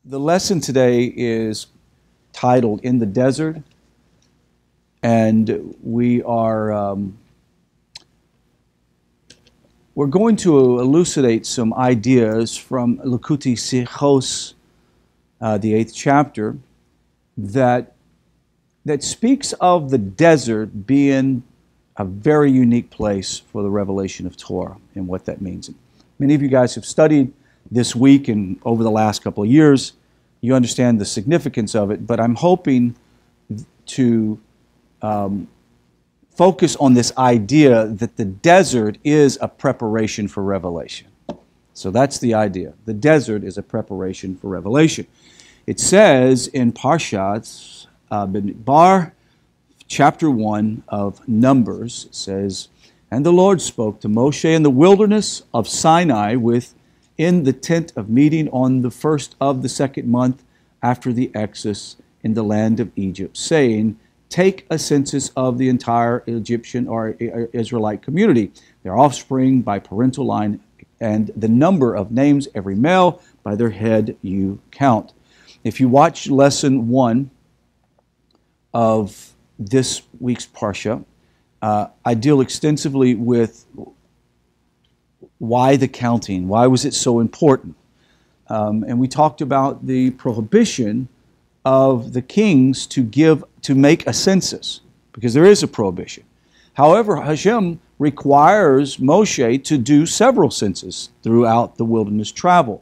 The lesson today is titled "In the Desert," and we're going to elucidate some ideas from Likutei Sichos, the 8th chapter, that speaks of the desert being a very unique place for the revelation of Torah and what that means. Many of you guys have studied this week and over the last couple of years. You understand the significance of it, but I'm hoping to focus on this idea that the desert is a preparation for revelation. So that's the idea. The desert is a preparation for revelation. It says in Parshat Bamidbar, chapter 1 of Numbers, it says, "And the Lord spoke to Moshe in the wilderness of Sinai in the tent of meeting on the first of the second month after the exodus in the land of Egypt, saying, Take a census of the entire Egyptian or Israelite community, their offspring by parental line, and the number of names, every male, by their head you count." If you watch lesson 1 of this week's Parsha, I deal extensively with why the counting, why was it so important? And we talked about the prohibition of the kings to make a census, because there is a prohibition. However, Hashem requires Moshe to do several censuses throughout the wilderness travel.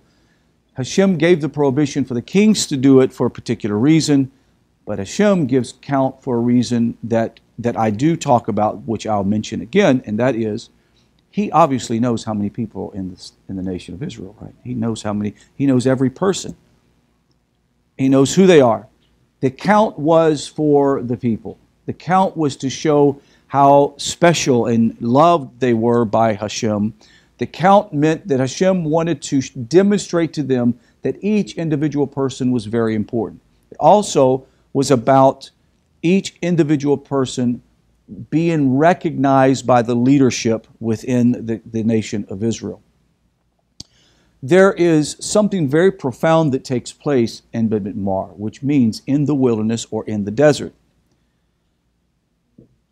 Hashem gave the prohibition for the kings to do it for a particular reason, but Hashem gives count for a reason that I do talk about, which I'll mention again, and that is, He obviously knows how many people in the nation of Israel, right? He knows how many. He knows every person. He knows who they are. The count was for the people. The count was to show how special and loved they were by Hashem. The count meant that Hashem wanted to demonstrate to them that each individual person was very important. It also was about each individual person being recognized by the leadership within the nation of Israel. There is something very profound that takes place in Bamidbar, which means in the wilderness or in the desert.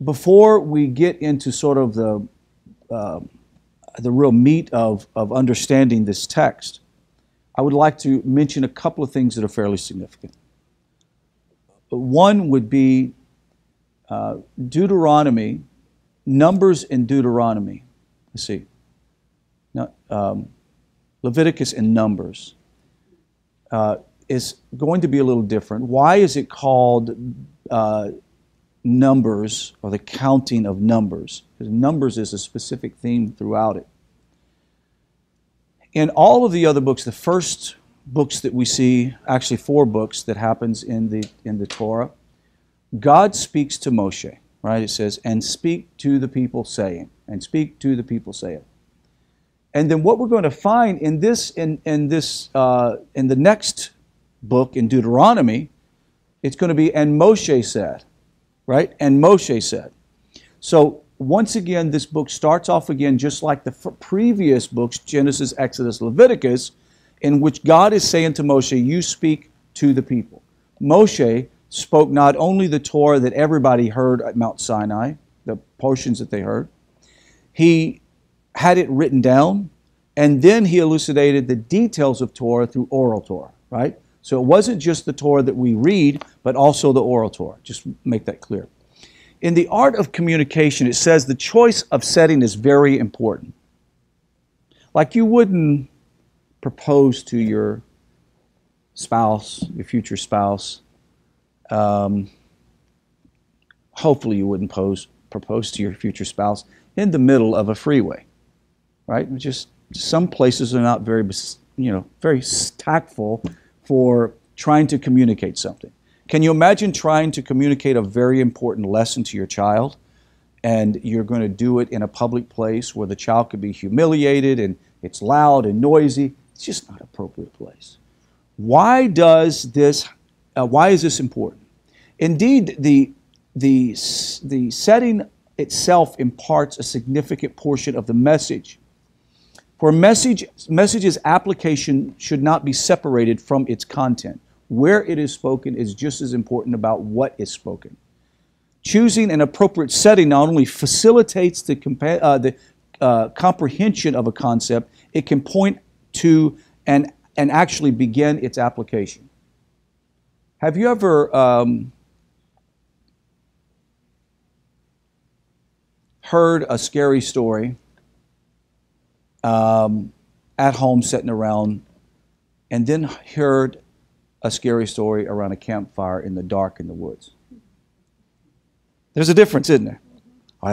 Before we get into sort of the real meat of understanding this text, I would like to mention a couple of things that are fairly significant. One would be Deuteronomy, Numbers and Deuteronomy. Let's see. Leviticus and Numbers is going to be a little different. Why is it called Numbers, or the counting of Numbers? Because Numbers is a specific theme throughout it. In all of the other books, the first books that we see, actually 4 books that happens in the Torah, God speaks to Moshe, right? It says, "And speak to the people saying," and speak to the people saying. And then what we're going to find in the next book in Deuteronomy, it's going to be, "And Moshe said," right? "And Moshe said." So once again, this book starts off again just like the previous books, Genesis, Exodus, Leviticus, in which God is saying to Moshe, "You speak to the people." Moshe spoke not only the Torah that everybody heard at Mount Sinai, the portions that they heard, he had it written down, and then he elucidated the details of Torah through oral Torah, right? So it wasn't just the Torah that we read, but also the oral Torah. Just make that clear. In the art of communication, it says the choice of setting is very important. Like you wouldn't propose to your spouse, your future spouse. Hopefully you wouldn't propose to your future spouse in the middle of a freeway, right? Just some places are not very tactful for trying to communicate something. Can you imagine trying to communicate a very important lesson to your child, and you're going to do it in a public place where the child could be humiliated and it's loud and noisy? It's just not an appropriate place. Why is this important? Indeed, the setting itself imparts a significant portion of the message. For a message's application should not be separated from its content. Where it is spoken is just as important about what is spoken. Choosing an appropriate setting not only facilitates the comprehension of a concept, it can point to and actually begin its application. Have you ever heard a scary story at home sitting around, and then heard a scary story around a campfire in the dark in the woods? There's a difference, isn't there?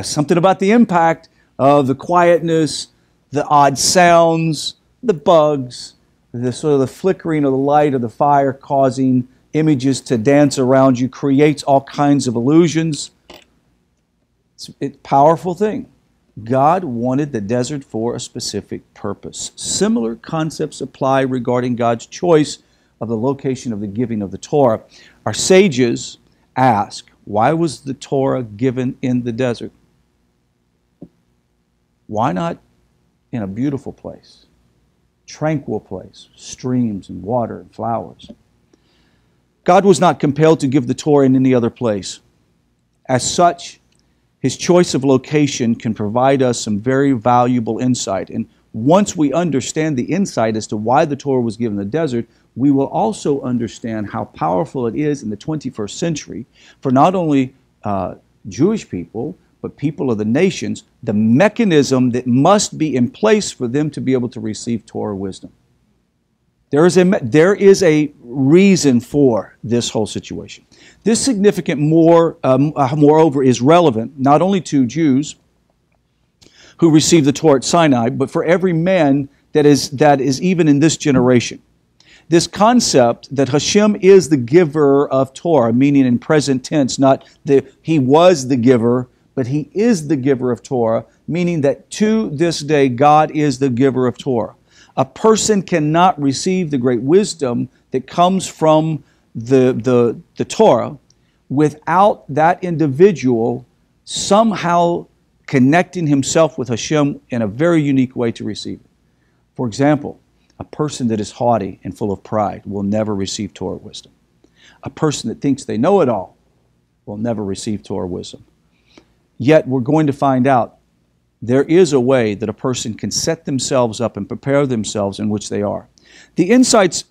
Something about the impact of the quietness, the odd sounds, the bugs, the sort of the flickering of the light of the fire causing images to dance around you creates all kinds of illusions. It's a powerful thing. God wanted the desert for a specific purpose. Similar concepts apply regarding God's choice of the location of the giving of the Torah. Our sages ask, why was the Torah given in the desert? Why not in a beautiful place, tranquil place, streams and water and flowers? God was not compelled to give the Torah in any other place. As such, His choice of location can provide us some very valuable insight. And once we understand the insight as to why the Torah was given in the desert, we will also understand how powerful it is in the 21st century for not only Jewish people, but people of the nations, the mechanism that must be in place for them to be able to receive Torah wisdom. There is a reason for this whole situation. This significant moreover is relevant not only to Jews who received the Torah at Sinai, but for every man that is even in this generation. This concept that Hashem is the giver of Torah, meaning in present tense, not that He was the giver, but He is the giver of Torah, meaning that to this day God is the giver of Torah. A person cannot receive the great wisdom that comes from the Torah without that individual somehow connecting himself with Hashem in a very unique way to receive it. For example, a person that is haughty and full of pride will never receive Torah wisdom. A person that thinks they know it all will never receive Torah wisdom. Yet we're going to find out there is a way that a person can set themselves up and prepare themselves in which they are. The insights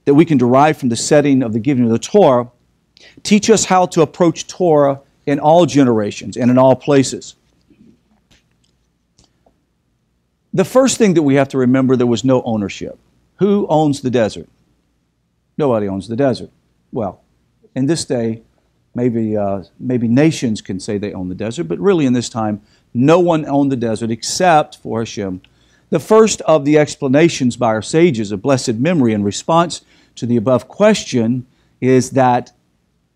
that we can derive from the setting of the giving of the Torah teach us how to approach Torah in all generations and in all places. The first thing that we have to remember, there was no ownership. Who owns the desert? Nobody owns the desert. Well, in this day, maybe nations can say they own the desert, but really in this time, no one owned the desert except for Hashem. The first of the explanations by our sages of blessed memory in response to the above question is that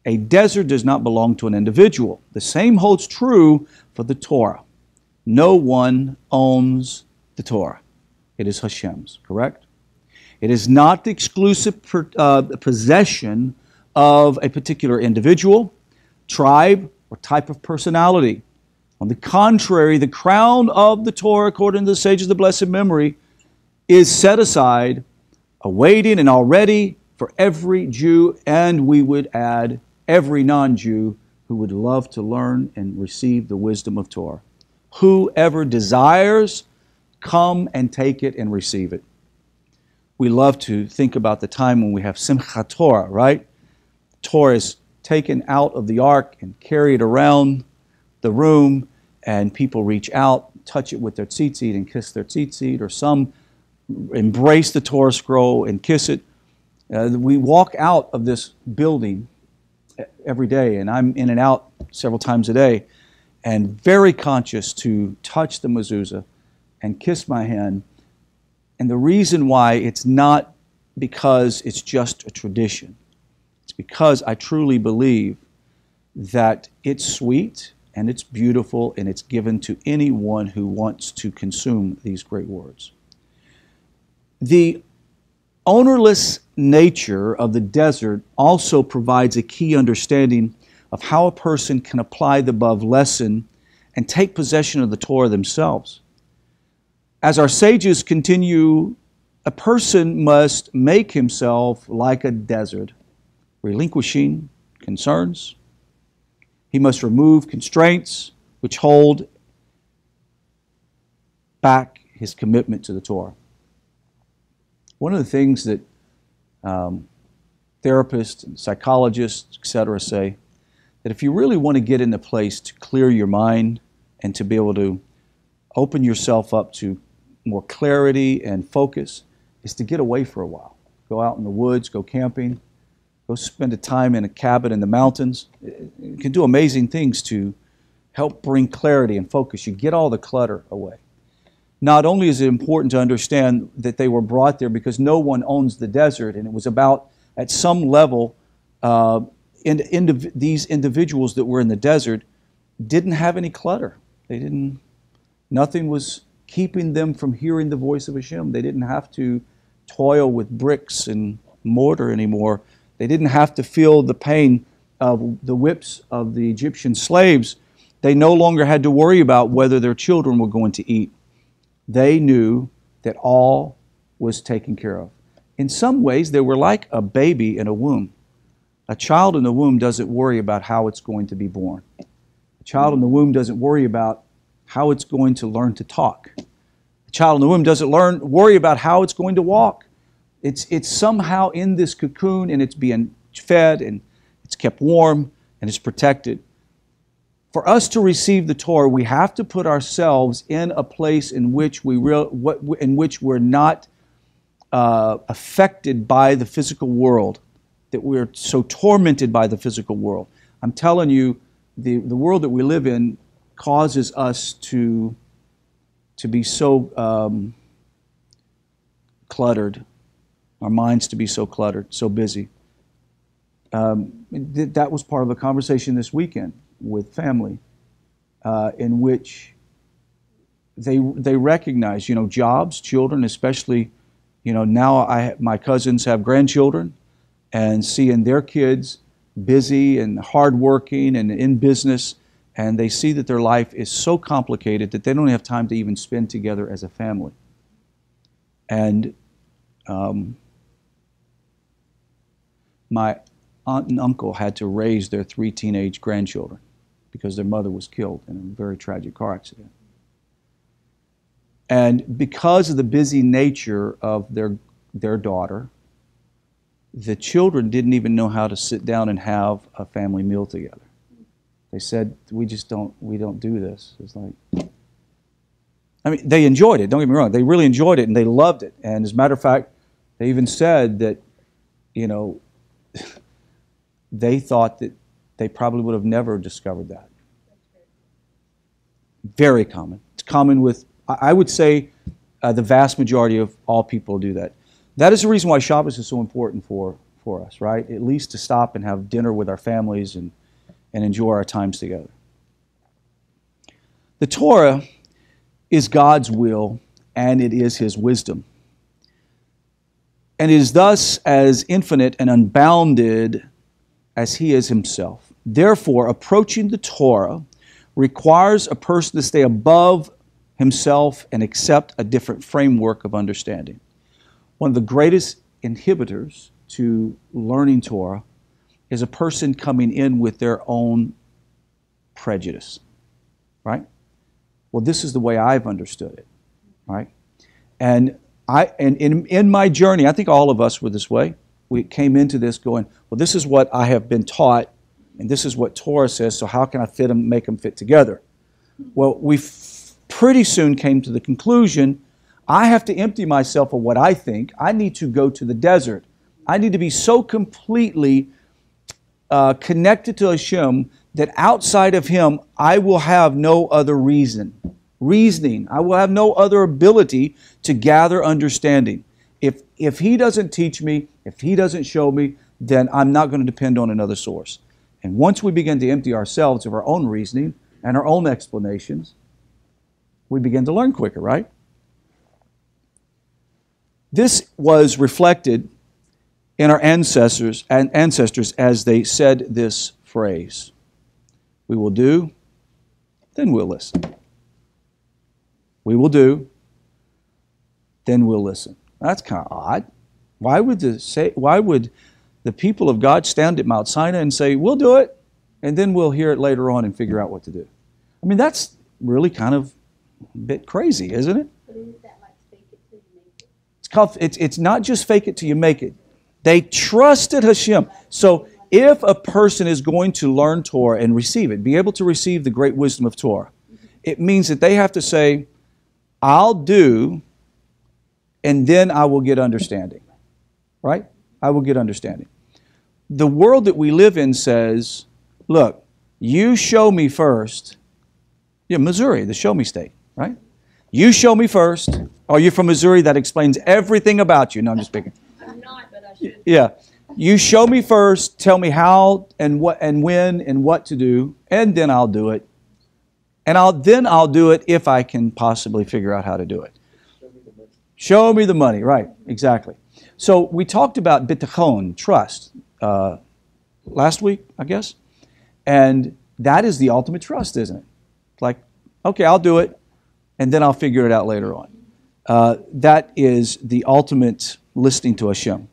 a desert does not belong to an individual. The same holds true for the Torah. No one owns the Torah. It is Hashem's, correct? It is not the exclusive possession of a particular individual, tribe, or type of personality. On the contrary, the crown of the Torah, according to the sages of blessed memory, is set aside, awaiting and already for every Jew, and we would add every non-Jew who would love to learn and receive the wisdom of Torah. Whoever desires, come and take it and receive it. We love to think about the time when we have Simchat Torah, right? Torah is taken out of the ark and carried around the room, and people reach out, touch it with their tzitzit and kiss their tzitzit, or some embrace the Torah scroll and kiss it. We walk out of this building every day, and I'm in and out several times a day, and very conscious to touch the mezuzah and kiss my hand. And the reason why, it's not because it's just a tradition. It's because I truly believe that it's sweet and it's beautiful and it's given to anyone who wants to consume these great words. The ownerless nature of the desert also provides a key understanding of how a person can apply the above lesson and take possession of the Torah themselves. As our sages continue, a person must make himself like a desert, relinquishing concerns. He must remove constraints which hold back his commitment to the Torah. One of the things that therapists and psychologists, etc., say, that if you really want to get in a place to clear your mind and to be able to open yourself up to more clarity and focus, is to get away for a while. Go out in the woods, go camping, go spend a time in a cabin in the mountains. It can do amazing things to help bring clarity and focus. You get all the clutter away. Not only is it important to understand that they were brought there because no one owns the desert, and it was about, at some level, these individuals that were in the desert didn't have any clutter. Nothing was keeping them from hearing the voice of Hashem. They didn't have to toil with bricks and mortar anymore. They didn't have to feel the pain of the whips of the Egyptian slaves. They no longer had to worry about whether their children were going to eat. They knew that all was taken care of. In some ways, they were like a baby in a womb. A child in the womb doesn't worry about how it's going to be born. A child in the womb doesn't worry about how it's going to learn to talk. A child in the womb doesn't worry about how it's going to walk. It's somehow in this cocoon, and it's being fed, and it's kept warm, and it's protected. For us to receive the Torah, we have to put ourselves in a place in which we're not affected by the physical world, that we're so tormented by the physical world. I'm telling you, the world that we live in causes us to be so cluttered, our minds to be so cluttered, so busy. That was part of a conversation this weekend with family, in which they recognize, jobs, children, especially, now my cousins have grandchildren, and seeing their kids busy and hardworking and in business, and they see that their life is so complicated that they don't have time to even spend together as a family. And my aunt and uncle had to raise their 3 teenage grandchildren because their mother was killed in a very tragic car accident. And because of the busy nature of their daughter, the children didn't even know how to sit down and have a family meal together. They said, we don't do this. It's like, they enjoyed it, don't get me wrong. They really enjoyed it and they loved it. And as a matter of fact, they even said that, they thought that they probably would have never discovered that. Very common. It's common with, I would say, the vast majority of all people do that. That is the reason why Shabbos is so important for us, right? At least to stop and have dinner with our families and enjoy our times together. The Torah is God's will, and it is His wisdom. And it is thus as infinite and unbounded as He is Himself. Therefore, approaching the Torah requires a person to stay above himself and accept a different framework of understanding. One of the greatest inhibitors to learning Torah is a person coming in with their own prejudice, right? Well, this is the way I've understood it, right? And in my journey, I think all of us were this way. We came into this going, well, this is what I have been taught, and this is what Torah says, so how can I fit them, make them fit together? Well, we pretty soon came to the conclusion, I have to empty myself of what I think. I need to go to the desert. I need to be so completely connected to Hashem that outside of Him, I will have no other reasoning. I will have no other ability to gather understanding. If He doesn't teach me, if He doesn't show me, then I'm not going to depend on another source. And once we begin to empty ourselves of our own reasoning and our own explanations, we begin to learn quicker, right? This was reflected in our ancestors as they said this phrase. We will do, then we'll listen. We will do, then we'll listen. That's kind of odd. Why would the people of God stand at Mount Sinai and say, we'll do it, and then we'll hear it later on and figure out what to do? I mean, that's really kind of a bit crazy, isn't it? But isn't that like fake it till you make it? It's not just fake it till you make it. They trusted Hashem. So if a person is going to learn Torah and receive it, be able to receive the great wisdom of Torah, it means that they have to say, I'll do, and then I will get understanding. Right? I will get understanding. The world that we live in says, look, you show me first. Yeah, Missouri, the show me state, right? You show me first. Oh, you're from Missouri? That explains everything about you. No, I'm just picking. I'm not, but I should. Yeah. You show me first, tell me how and what and when and what to do, and then I'll do it. And then I'll do it if I can possibly figure out how to do it. Show me the money, right, exactly. So we talked about bitachon, trust, last week, I guess. And that is the ultimate trust, isn't it? Like, okay, I'll do it, and then I'll figure it out later on. That is the ultimate listening to Hashem.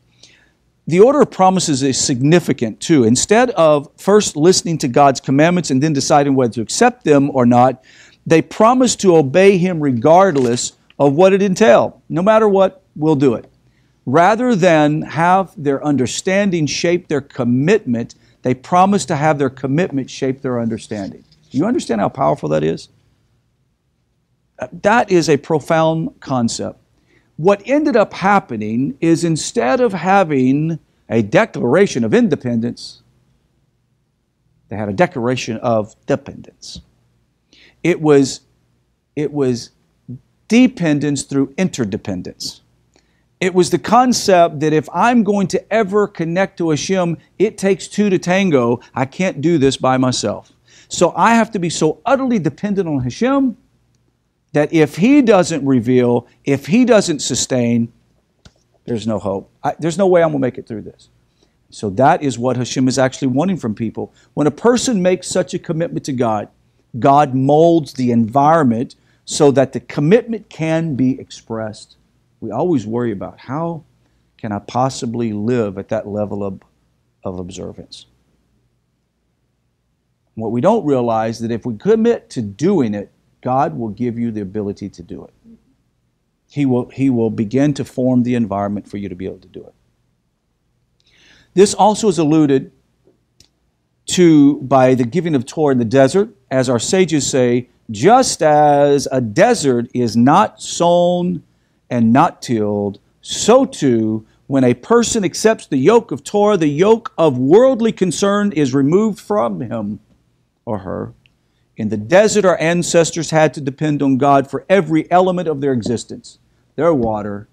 The order of promises is significant too. Instead of first listening to God's commandments and then deciding whether to accept them or not, they promise to obey Him regardless of what it entails. No matter what, we'll do it. Rather than have their understanding shape their commitment, they promise to have their commitment shape their understanding. You understand how powerful that is? That is a profound concept. What ended up happening is instead of having a declaration of independence, they had a declaration of dependence. It was dependence through interdependence. It was the concept that if I'm going to ever connect to Hashem, it takes two to tango. I can't do this by myself. So I have to be so utterly dependent on Hashem that if He doesn't reveal, if He doesn't sustain, there's no hope. There's no way I'm going to make it through this. So that is what Hashem is actually wanting from people. When a person makes such a commitment to God, God molds the environment so that the commitment can be expressed. We always worry about how can I possibly live at that level of observance. What we don't realize is that if we commit to doing it, God will give you the ability to do it. He will begin to form the environment for you to be able to do it. This also is alluded to by the giving of Torah in the desert. As our sages say, just as a desert is not sown and not tilled, so too, when a person accepts the yoke of Torah, the yoke of worldly concern is removed from him or her. In the desert, our ancestors had to depend on God for every element of their existence. Their water,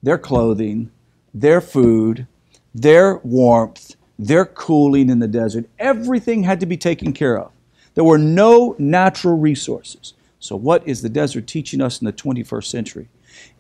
their clothing, their food, their warmth, their cooling in the desert. Everything had to be taken care of. There were no natural resources. So what is the desert teaching us in the 21st century?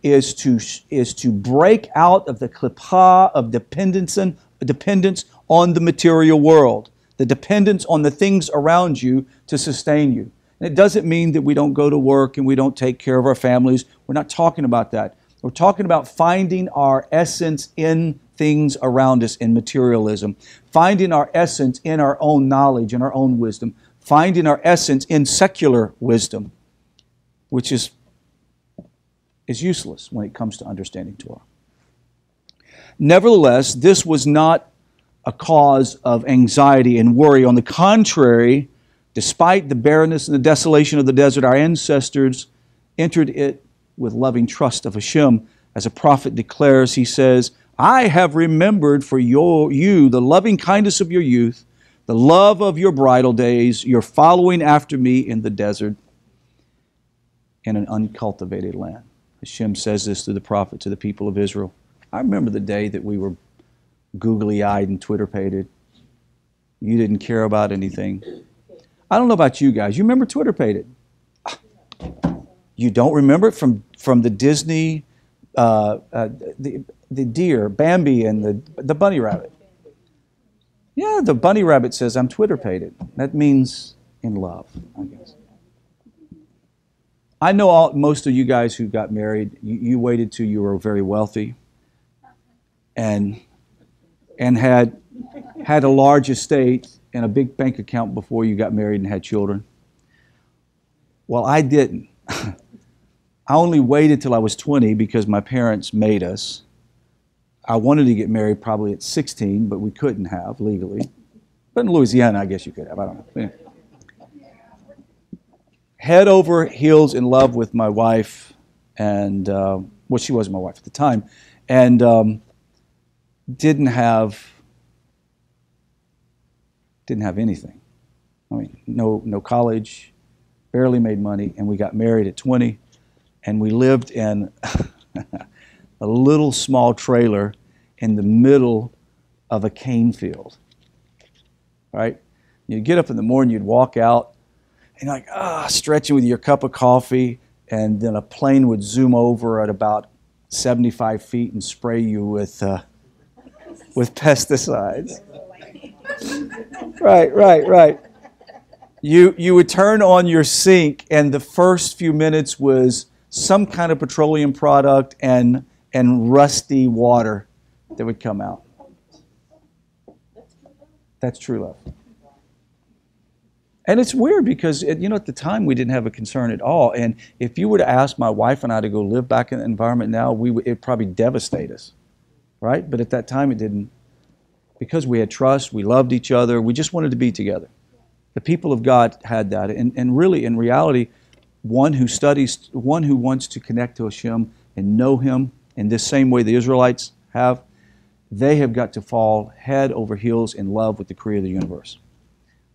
Is to break out of the klippah of dependence on the material world, the dependence on the things around you to sustain you. And it doesn't mean that we don't go to work and we don't take care of our families. We're not talking about that. We're talking about finding our essence in things around us in materialism, finding our essence in our own knowledge and our own wisdom, finding our essence in secular wisdom, which is useless when it comes to understanding Torah. Nevertheless, this was not a cause of anxiety and worry. On the contrary, despite the barrenness and the desolation of the desert, our ancestors entered it with loving trust of Hashem. As a prophet declares, he says, I have remembered for you the loving kindness of your youth, the love of your bridal days, your following after me in the desert, in an uncultivated land. Hashem says this to the prophet, to the people of Israel. I remember the day that we were googly-eyed and Twitter-pated. You didn't care about anything. I don't know about you guys. You remember Twitter-pated? You don't remember it from the Disney, the deer, Bambi, and the bunny rabbit. Yeah, the bunny rabbit says, I'm Twitter-pated. That means in love, I guess. I know most of you guys who got married, you waited till you were very wealthy and had a large estate and a big bank account before you got married and had children. Well, I didn't. I only waited till I was 20 because my parents made us. I wanted to get married probably at 16, but we couldn't have legally. But in Louisiana, I guess you could have. I don't know. Head over heels in love with my wife, and well, she wasn't my wife at the time, and didn't have anything. I mean, no college, barely made money, and we got married at 20, and we lived in a little small trailer in the middle of a cane field. Right? You'd get up in the morning, you'd walk out, and you're like, stretching with your cup of coffee, and then a plane would zoom over at about 75 feet and spray you with pesticides. Right. You would turn on your sink, and the first few minutes was some kind of petroleum product and rusty water that would come out. That's true love. And it's weird because, at the time we didn't have a concern at all. And if you were to ask my wife and I to go live back in the environment now, it would probably devastate us, right? But at that time it didn't. Because we had trust, we loved each other, we just wanted to be together. The people of God had that. And really, in reality, one who wants to connect to Hashem and know Him in this same way the Israelites have, they have got to fall head over heels in love with the Creator of the universe.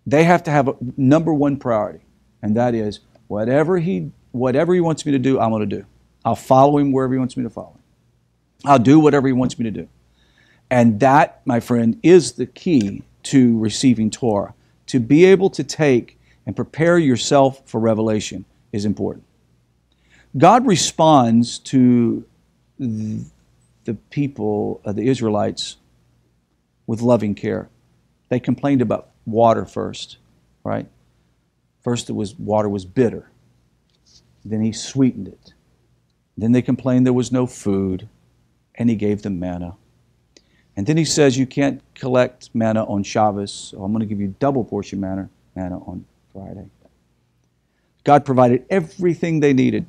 They have to have a number one priority, and that is whatever he wants me to do, I'm going to do. I'll follow Him wherever He wants me to follow Him. I'll do whatever He wants me to do. And that, my friend, is the key to receiving Torah. To be able to take and prepare yourself for revelation is important. God responds to the people, the Israelites, with loving care. They complained about water first, right? First water was bitter. Then He sweetened it. Then they complained there was no food, and He gave them manna. And then He says you can't collect manna on Shabbos, so I'm going to give you double portion manna on Friday. God provided everything they needed,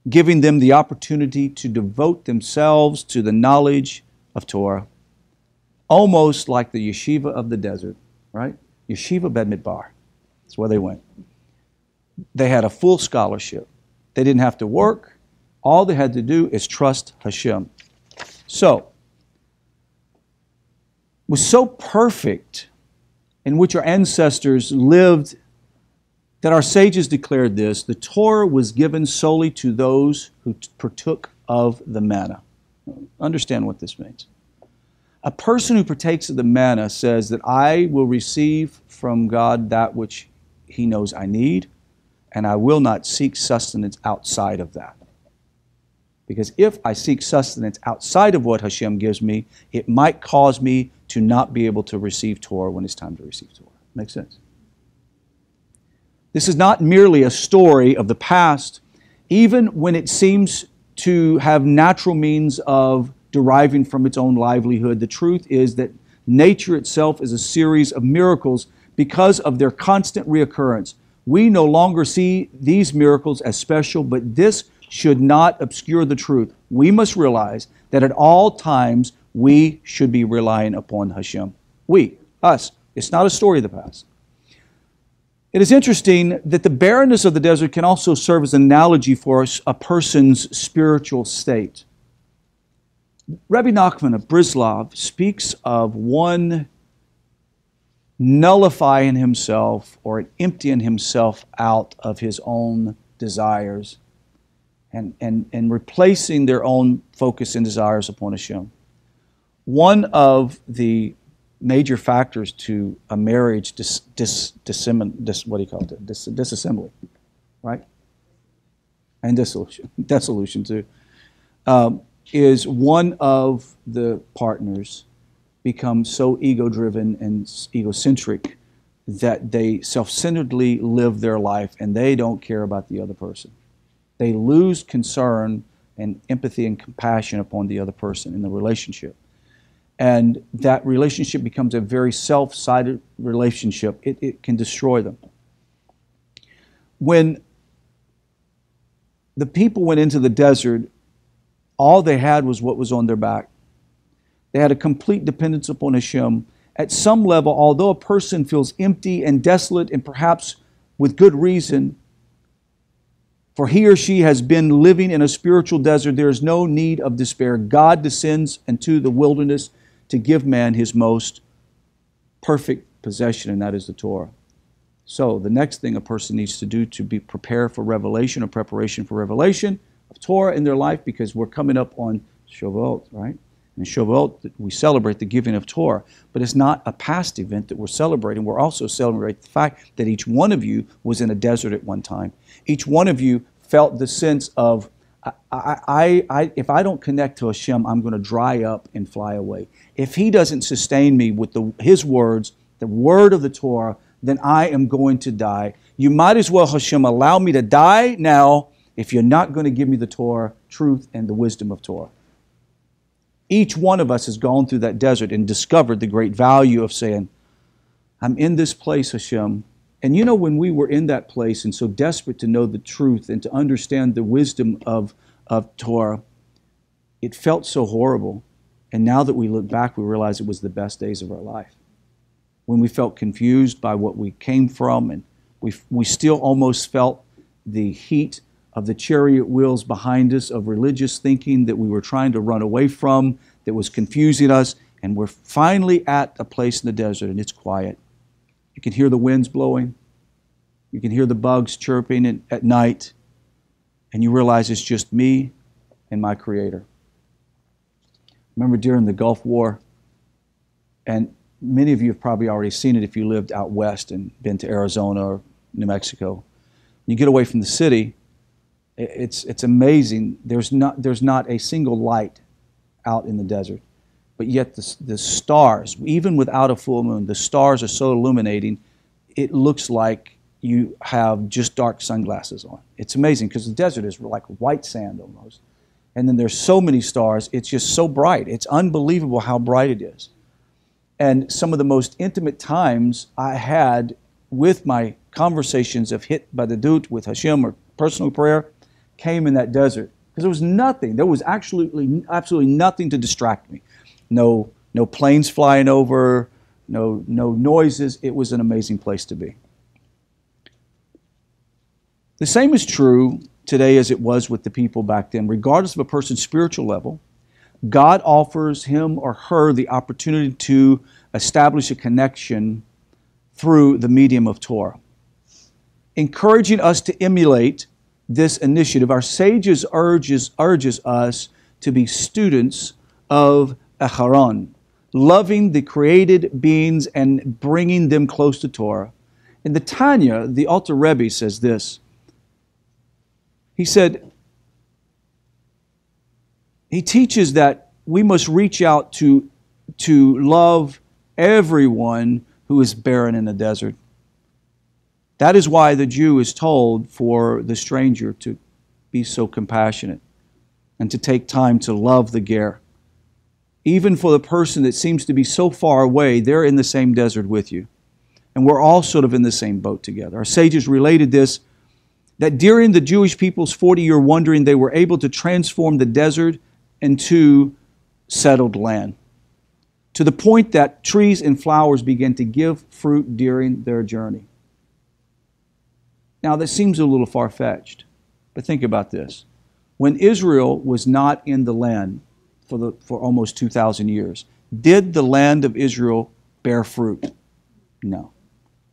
giving them the opportunity to devote themselves to the knowledge of Torah, almost like the yeshiva of the desert, right? Yeshiva Bed Midbar. That's where they went. They had a full scholarship. They didn't have to work. All they had to do is trust Hashem. So, was so perfect in which our ancestors lived that our sages declared this: the Torah was given solely to those who partook of the manna. Understand what this means. A person who partakes of the manna says that I will receive from God that which He knows I need, and I will not seek sustenance outside of that. Because if I seek sustenance outside of what Hashem gives me, it might cause me to not be able to receive Torah when it's time to receive Torah. Makes sense? This is not merely a story of the past, even when it seems to have natural means of deriving from its own livelihood. The truth is that nature itself is a series of miracles because of their constant reoccurrence. We no longer see these miracles as special, but this should not obscure the truth. We must realize that at all times we should be relying upon Hashem. We, us. It's not a story of the past. It is interesting that the barrenness of the desert can also serve as an analogy for a person's spiritual state. Rabbi Nachman of Brislov speaks of one nullifying himself or emptying himself out of his own desires and replacing their own focus and desires upon Hashem. One of the major factors to a marriage disassembly, right? And dissolution too, is one of the partners becomes so ego-driven and egocentric that they self-centeredly live their life and they don't care about the other person. They lose concern and empathy and compassion upon the other person in the relationship. And that relationship becomes a very self-sided relationship. It can destroy them. When the people went into the desert, all they had was what was on their back. They had a complete dependence upon Hashem. At some level, although a person feels empty and desolate, and perhaps with good reason, for he or she has been living in a spiritual desert, there is no need of despair. God descends into the wilderness to give man his most perfect possession, and that is the Torah. So the next thing a person needs to do to be prepared for revelation or preparation for revelation of Torah in their life, because we're coming up on Shavuot, right? And Shavuot, we celebrate the giving of Torah, but it's not a past event that we're celebrating. We're also celebrating the fact that each one of you was in a desert at one time. Each one of you felt the sense of, if I don't connect to Hashem, I'm going to dry up and fly away. If He doesn't sustain me with His words, the word of the Torah, then I am going to die. You might as well, Hashem, allow me to die now if you're not going to give me the Torah, truth, and the wisdom of Torah. Each one of us has gone through that desert and discovered the great value of saying, I'm in this place, Hashem. And you know, when we were in that place and so desperate to know the truth and to understand the wisdom of Torah, it felt so horrible. And now that we look back, we realize it was the best days of our life. When we felt confused by what we came from, and we still almost felt the heat of the chariot wheels behind us of religious thinking that we were trying to run away from, that was confusing us, and we're finally at a place in the desert and it's quiet. You can hear the winds blowing. You can hear the bugs chirping at night, and you realize it's just me and my Creator. Remember during the Gulf War, and many of you have probably already seen it if you lived out west and been to Arizona or New Mexico. When you get away from the city, it's amazing. There's not a single light out in the desert, but yet the stars, even without a full moon, the stars are so illuminating, it looks like you have just dark sunglasses on. It's amazing because the desert is like white sand almost. And then there's so many stars, it's just so bright. It's unbelievable how bright it is. And some of the most intimate times I had with my conversations of hit by the dut with Hashem or personal prayer came in that desert. Because there was nothing. There was absolutely nothing to distract me. No planes flying over, no noises. It was an amazing place to be. The same is true today as it was with the people back then. Regardless of a person's spiritual level, God offers him or her the opportunity to establish a connection through the medium of Torah. Encouraging us to emulate this initiative, our sages urges us to be students of Aharon, loving the created beings and bringing them close to Torah. In the Tanya, the Alter Rebbe says this. He said, he teaches that we must reach out to love everyone who is barren in the desert. That is why the Jew is told for the stranger to be so compassionate and to take time to love the ger. Even for the person that seems to be so far away, they're in the same desert with you. And we're all sort of in the same boat together. Our sages related this, that during the Jewish people's 40-year wandering, they were able to transform the desert into settled land, to the point that trees and flowers began to give fruit during their journey. Now, that seems a little far-fetched, but think about this. When Israel was not in the land for almost 2,000 years, did the land of Israel bear fruit? No.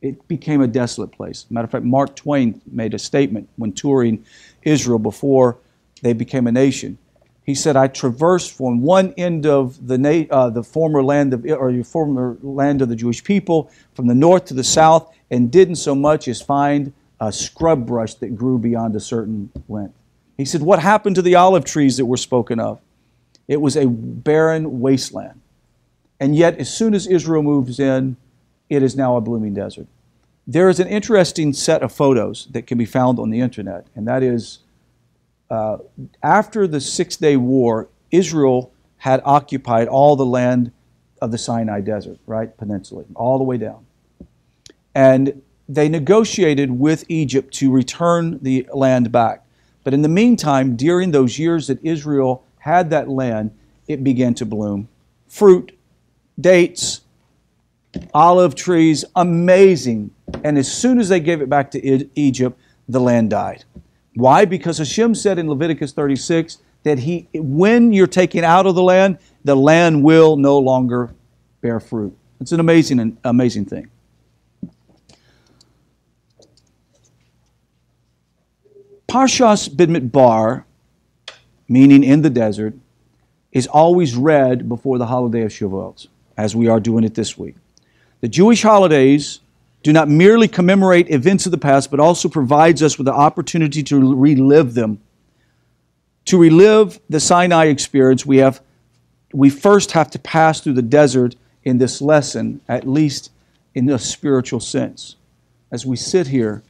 It became a desolate place. Matter of fact, Mark Twain made a statement when touring Israel before they became a nation. He said, I traversed from one end of the former land of the Jewish people, from the north to the south, and didn't so much as find a scrub brush that grew beyond a certain length. He said, what happened to the olive trees that were spoken of? It was a barren wasteland. And yet, as soon as Israel moves in, it is now a blooming desert. There is an interesting set of photos that can be found on the internet, and that is after the 6-day war, Israel had occupied all the land of the Sinai Desert, right, peninsula, all the way down. And they negotiated with Egypt to return the land back. But in the meantime, during those years that Israel had that land, it began to bloom. Fruit, dates, olive trees, amazing. And as soon as they gave it back to Egypt, the land died. Why? Because Hashem said in Leviticus 36 that when you're taken out of the land will no longer bear fruit. It's an amazing thing. Parshas Bidmidbar, meaning in the desert, is always read before the holiday of Shavuot, as we are doing it this week. The Jewish holidays do not merely commemorate events of the past, but also provides us with the opportunity to relive them. To relive the Sinai experience, we first have to pass through the desert in this lesson, at least in a spiritual sense. As we sit here,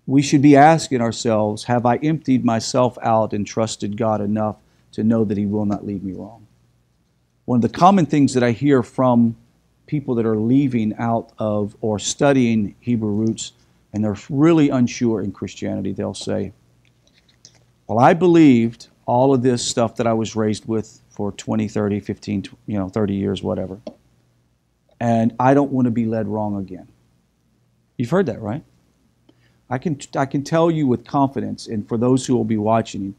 we should be asking ourselves, have I emptied myself out and trusted God enough to know that He will not lead me wrong? One of the common things that I hear from people that are leaving out of or studying Hebrew roots, and they're really unsure in Christianity, they'll say, well, I believed all of this stuff that I was raised with for 20, 30, 15, 30 years, whatever, and I don't want to be led wrong again. You've heard that, right? I can tell you with confidence, and for those who will be watching,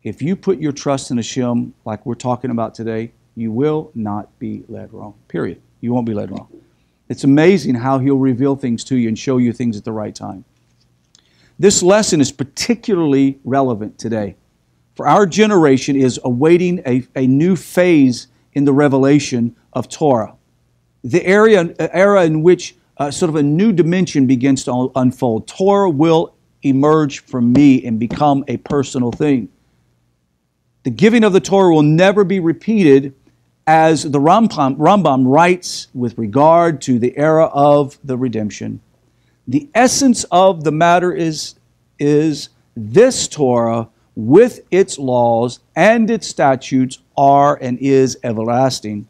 if you put your trust in Hashem like we're talking about today, you will not be led wrong, period. You won't be led wrong. It's amazing how He'll reveal things to you and show you things at the right time. This lesson is particularly relevant today, for our generation is awaiting a new phase in the revelation of Torah, the era in which sort of a new dimension begins to unfold. Torah will emerge from me and become a personal thing. The giving of the Torah will never be repeated, as the Rambam writes with regard to the era of the redemption. The essence of the matter is this Torah with its laws and its statutes are and is everlasting.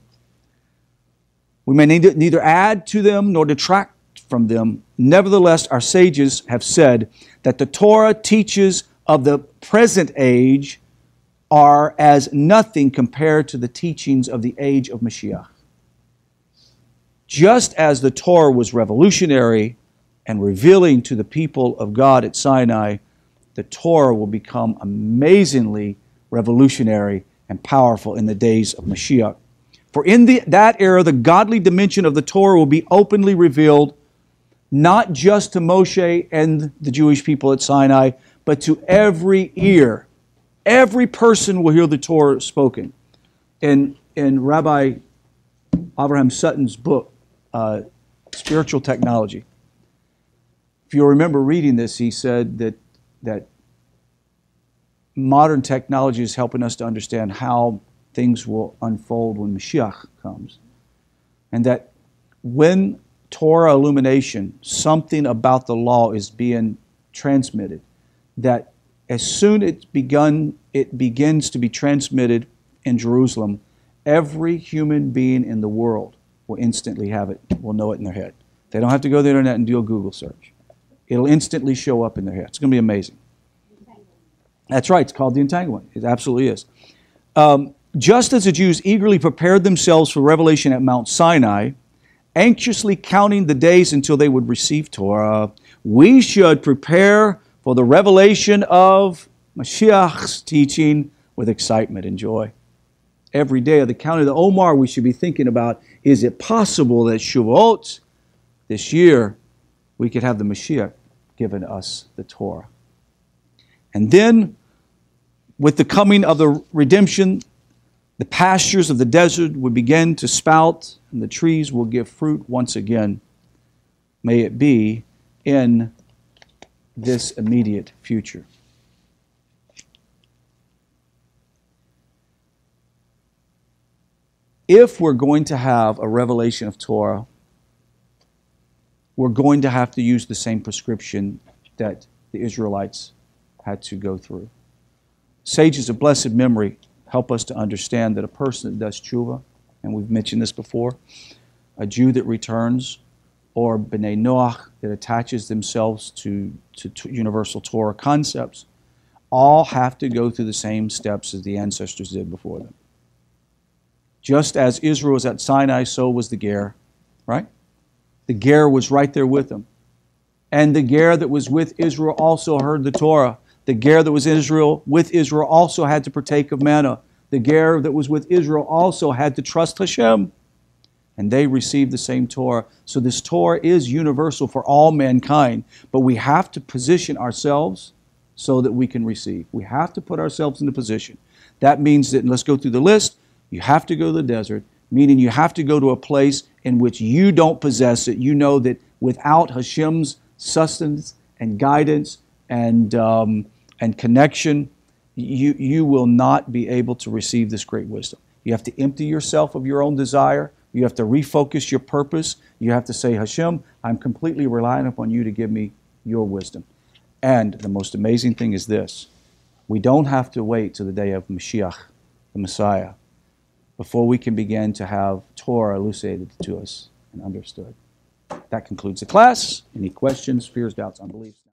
We may neither add to them nor detract from them. Nevertheless, our sages have said that the Torah teaches of the present age are as nothing compared to the teachings of the age of Mashiach. Just as the Torah was revolutionary and revealing to the people of God at Sinai, the Torah will become amazingly revolutionary and powerful in the days of Mashiach. For in that era, the godly dimension of the Torah will be openly revealed, not just to Moshe and the Jewish people at Sinai, but to every ear. Every person will hear the Torah spoken. In Rabbi Avraham Sutton's book, Spiritual Technology, if you'll remember reading this, he said that modern technology is helping us to understand how things will unfold when Mashiach comes. And that when Torah illumination, something about the law is being transmitted, that as soon as it begins to be transmitted in Jerusalem, every human being in the world will instantly have it, will know it in their head. They don't have to go to the internet and do a Google search. It'll instantly show up in their head. It's going to be amazing. That's right. It's called the entanglement. It absolutely is. Just as the Jews eagerly prepared themselves for revelation at Mount Sinai, anxiously counting the days until they would receive Torah, we should prepare for the revelation of Mashiach's teaching with excitement and joy. Every day of the count of the Omar, we should be thinking about, is it possible that Shavuot this year we could have the Mashiach giving us the Torah? And then, with the coming of the redemption, the pastures of the desert will begin to spout, and the trees will give fruit once again. May it be in this immediate future. If we're going to have a revelation of Torah, we're going to have to use the same prescription that the Israelites had to go through. Sages of blessed memory help us to understand that a person that does tshuva, and we've mentioned this before, a Jew that returns, or B'nai Noach that attaches themselves to universal Torah concepts, all have to go through the same steps as the ancestors did before them. Just as Israel was at Sinai, so was the Ger, right? The Ger was right there with them. And the Ger that was with Israel also heard the Torah. The Ger that was with Israel also had to partake of manna. The Ger that was with Israel also had to trust Hashem. And they received the same Torah. So this Torah is universal for all mankind. But we have to position ourselves so that we can receive. We have to put ourselves in the position. That means that, and let's go through the list, you have to go to the desert, meaning you have to go to a place in which you don't possess it. You know that without Hashem's sustenance and guidance and connection, you will not be able to receive this great wisdom. You have to empty yourself of your own desire. You have to refocus your purpose. You have to say, Hashem, I'm completely relying upon you to give me your wisdom. And the most amazing thing is this. We don't have to wait till the day of Mashiach, the Messiah, before we can begin to have Torah elucidated to us and understood. That concludes the class. Any questions, fears, doubts, unbeliefs?